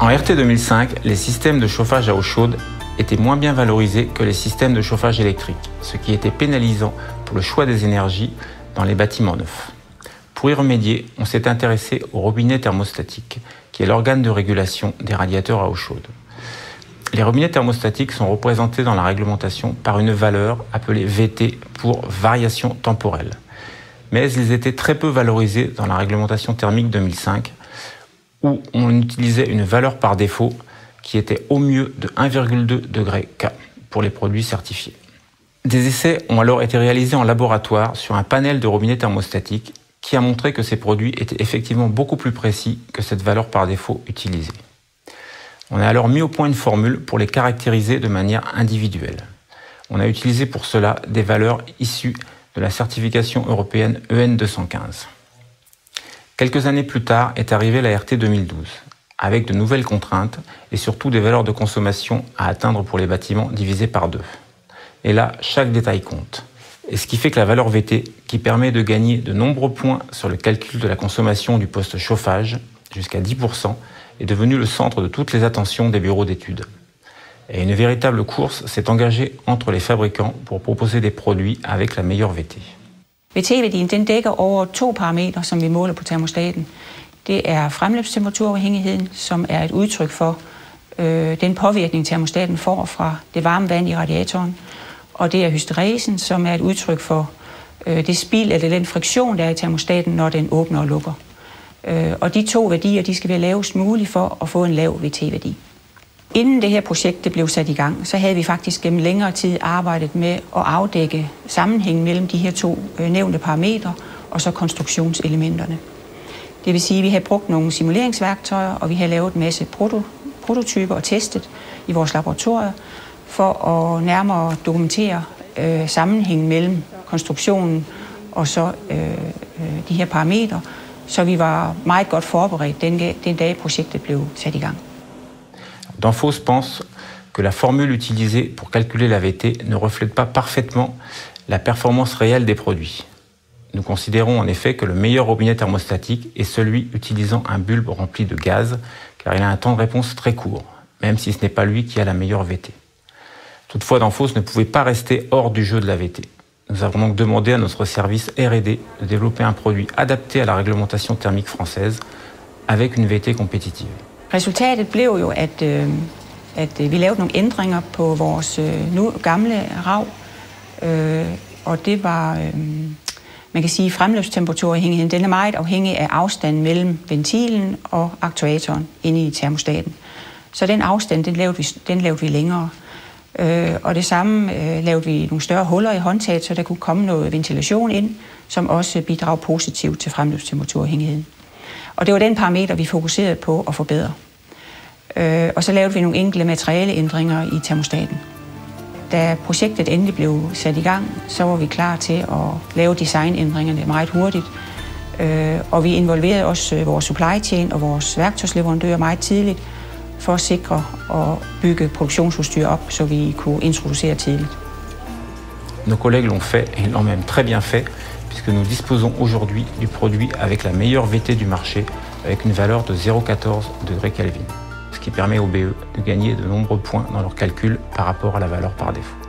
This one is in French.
En RT 2005, les systèmes de chauffage à eau chaude étaient moins bien valorisés que les systèmes de chauffage électrique, ce qui était pénalisant pour le choix des énergies dans les bâtiments neufs. Pour y remédier, on s'est intéressé au robinet thermostatique, qui est l'organe de régulation des radiateurs à eau chaude. Les robinets thermostatiques sont représentés dans la réglementation par une valeur appelée VT pour variation temporelle. Mais ils étaient très peu valorisés dans la réglementation thermique 2005, où on utilisait une valeur par défaut qui était au mieux de 1,2 degré K pour les produits certifiés. Des essais ont alors été réalisés en laboratoire sur un panel de robinets thermostatiques qui a montré que ces produits étaient effectivement beaucoup plus précis que cette valeur par défaut utilisée. On a alors mis au point une formule pour les caractériser de manière individuelle. On a utilisé pour cela des valeurs issues de la certification européenne EN 215. Quelques années plus tard est arrivée la RT 2012, avec de nouvelles contraintes et surtout des valeurs de consommation à atteindre pour les bâtiments divisées par 2. Et là, chaque détail compte. Et ce qui fait que la valeur VT, qui permet de gagner de nombreux points sur le calcul de la consommation du poste chauffage, jusqu'à 10%, est devenue le centre de toutes les attentions des bureaux d'études. Et une véritable course s'est engagée entre les fabricants pour proposer des produits avec la meilleure VT. VT-værdien den dækker over 2 parametre, som vi måler på termostaten. Det er fremløbstemperaturafhængigheden, som er et udtryk for den påvirkning, termostaten får fra det varme vand i radiatoren. Og det er hysteresen, som er et udtryk for det spild eller den friktion, der er i termostaten, når den åbner og lukker. Og de 2 værdier, de skal være lavest muligt for at få en lav VT-værdi. Inden det her projekt det blev sat i gang, så havde vi faktisk gennem længere tid arbejdet med at afdække sammenhængen mellem de her 2 nævnte parametre og så konstruktionselementerne. Det vil sige, at vi har brugt nogle simuleringsværktøjer, og vi har lavet en masse prototyper og testet i vores laboratorier for at nærmere dokumentere sammenhængen mellem konstruktionen og så de her parametre, så vi var meget godt forberedt den dag projektet blev sat i gang. Danfoss pense que la formule utilisée pour calculer la VT ne reflète pas parfaitement la performance réelle des produits. Nous considérons en effet que le meilleur robinet thermostatique est celui utilisant un bulbe rempli de gaz, car il a un temps de réponse très court, même si ce n'est pas lui qui a la meilleure VT. Toutefois, Danfoss ne pouvait pas rester hors du jeu de la VT. Nous avons donc demandé à notre service R&D de développer un produit adapté à la réglementation thermique française avec une VT compétitive. Resultatet blev jo, at vi lavede nogle ændringer på vores nu gamle rav, og det var, man kan sige, fremløbstemperaturafhængigheden, den er meget afhængig af afstanden mellem ventilen og aktuatoren inde i termostaten. Så den afstand, den lavede vi længere. Og det samme lavede vi nogle større huller i håndtaget, så der kunne komme noget ventilation ind, som også bidrager positivt til fremløbstemperaturafhængigheden. Og det var den parameter, vi fokuserede på at forbedre. Og så lavede vi nogle enkelte materialeændringer i termostaten. Da projektet endelig blev sat i gang, så var vi klar til at lave designændringerne meget hurtigt. Og vi involverede også vores supply chain og vores værktøjsleverandører meget tidligt for at sikre og bygge produktionsudstyr op, så vi kunne introducere tidligt. Nos collègues l'ont fait et l'ont même très bien fait, puisque nous disposons aujourd'hui du produit avec la meilleure VT du marché, avec une valeur de 0,14 degrés Kelvin, ce qui permet aux BE de gagner de nombreux points dans leurs calculs par rapport à la valeur par défaut.